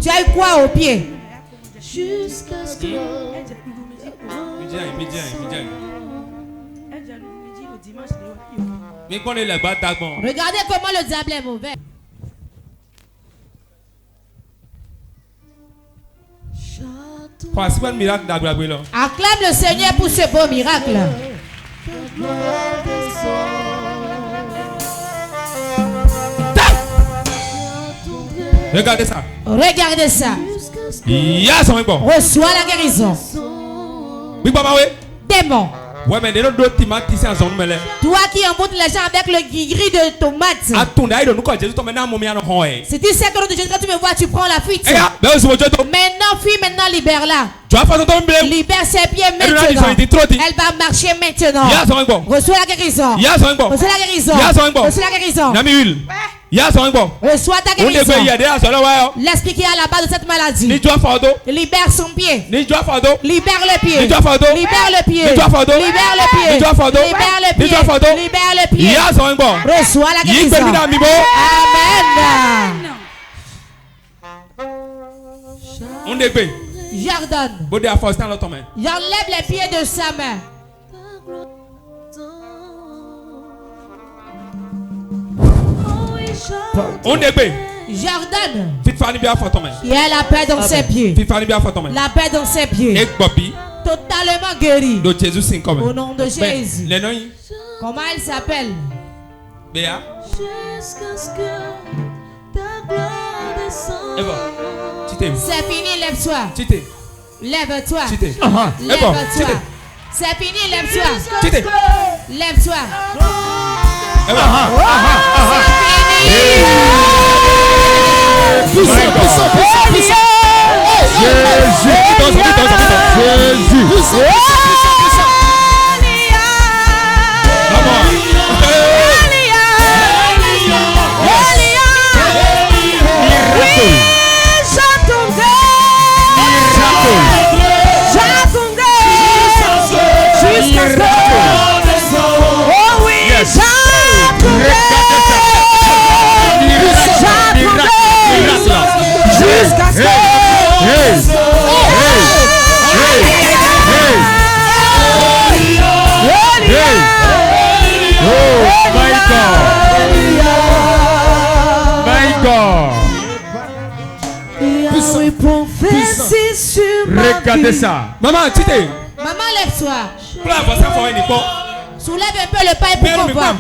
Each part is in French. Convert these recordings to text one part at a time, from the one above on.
Tu as eu quoi au pied? Jusqu'à ce que Regardez comment le diable est mauvais. Acclame le Seigneur pour ce beau miracle. Regardez ça. Regardez ça. Reçois la guérison. Démon. Ouais, mais d'autres tomates ici en zone mêlée. Toi qui emboutes les gens avec le gris de tomates. Si tu sais que l'autre Jésus, quand tu me vois, tu prends la fuite. Maintenant, fuis, maintenant, libère-la. Libère ses pieds maintenant. Elle va marcher maintenant. Reçois la guérison. Reçois la guérison. Reçois la guérison. Reçois ta guérison. L'esprit qui est à la base de cette maladie. Libère son pied. Libère le pied. Libère le pied. Libère le pied. Libère le pied. Libère le pied. Reçois la guérison. Amen. J'ordonne. J'enlève les pieds de sa main. J'ordonne. Il y a la paix dans ses pieds. La paix dans ses pieds. Totalement guéri. Au nom de Jésus. Comment elle s'appelle? jusqu'à ce que ta gloire descende. C'est fini, lève-toi. Lève-toi. Lève-toi. Lève-toi. C'est fini, lève-toi. Lève-toi. Regardez ça. Maman, Maman, lève-toi. Soulève un peu le pas pour qu'on voit.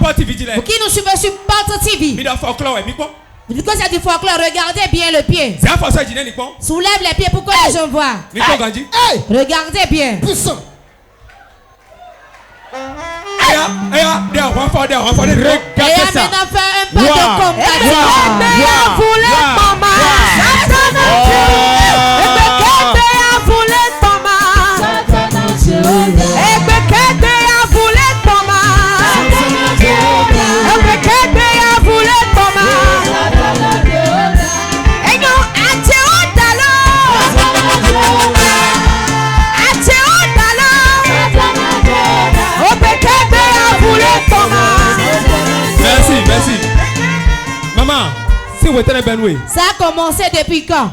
Pour qui nous suivons sur Porte TV. Du coup, c'est du folklore. Regardez bien le pied. Soulève les pieds pour que les gens voient. Regardez bien. Et maintenant, fait un pas de combat. Merci. Maman, si vous êtes bien oui. Ça a commencé depuis quand?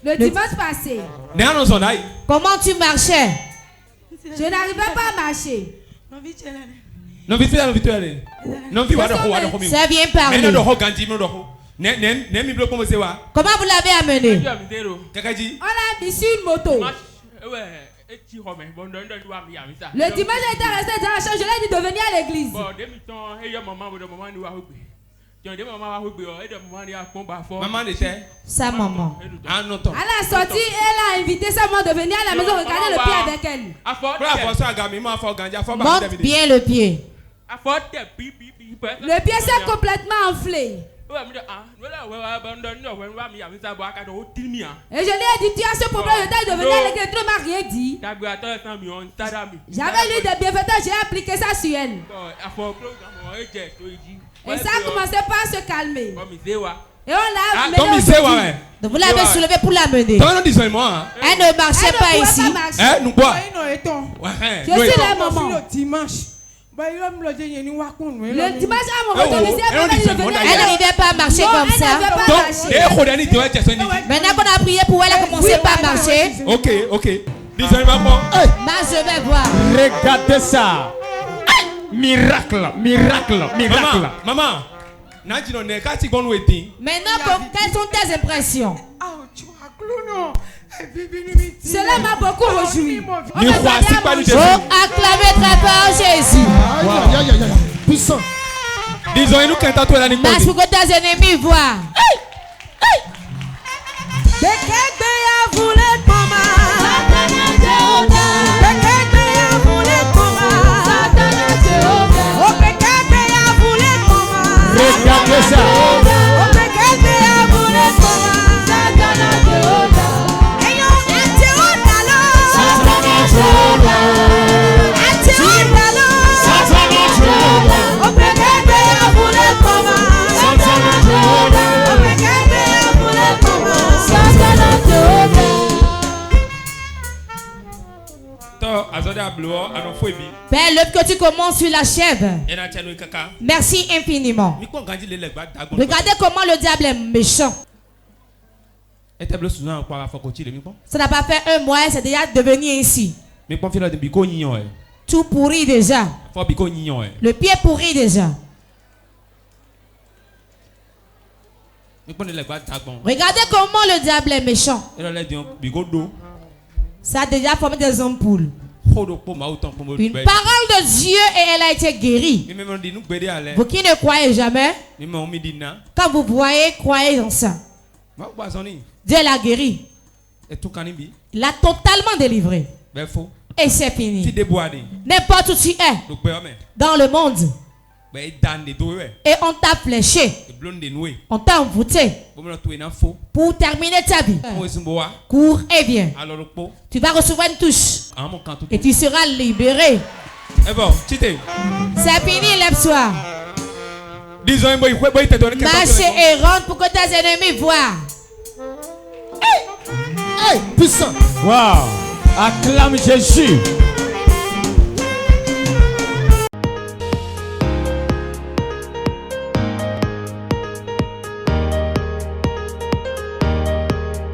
Le dimanche passé. Comment tu marchais? Je n'arrivais pas à marcher. Ça vient parler. Comment vous l'avez amené? On l'a mis sur une moto. Le dimanche, j'étais resté dans la chambre. Je l'ai dit de venir à l'église. Maman était sa maman. À la sortie, elle a invité sa maman de venir à la maison regarder le pied avec elle. Monte bien le pied. Le pied s'est complètement enflé. Et je lui ai dit, tu as ce problème, je t'ai de venir à l'église, tu ne m'as rien dit. J'avais lu des bienfaiteurs, j'ai appliqué ça sur elle. Et ça a commencé par se calmer. Et on l'a amené. Vous l'avez soulevé pour l'amener. Elle ne marchait pas ici. Je suis la maman. Le dimanche à mon retour ici, elle n'arrivait pas à marcher comme ça. Maintenant qu'on a prié pour elle, elle a commencé pas à marcher. Ok. Disons maman. Je vais voir. Regardez ça. Miracle. Maman. Maintenant, quelles sont tes impressions? Cela m'a beaucoup réjoui. Acclamez très fort Jésus. Puissant. Disons-nous qu'un tatouage à l'école. Parce que tes ennemis voient. Regardez ça. Père, l'œuvre que tu commences, tu l'achèves. Merci infiniment. Regardez comment le diable est méchant. Ça n'a pas fait un mois, c'est déjà devenu ainsi. Tout pourri déjà. Le pied pourri déjà. Regardez comment le diable est méchant. Ça a déjà formé des ampoules. Une parole de Dieu et elle a été guérie. Vous qui ne croyez jamais, quand vous voyez, croyez en ça. Dieu l'a guéri. Il l'a totalement délivré. Et c'est fini. N'importe où tu es dans le monde et on t'a fléché, on t'a envoûté pour terminer ta vie. Cours et viens. Tu vas recevoir une touche et tu seras libéré. C'est fini, lève-toi. Marche et rentre pour que tes ennemis voient. Puissant. Wow. Acclame Jésus.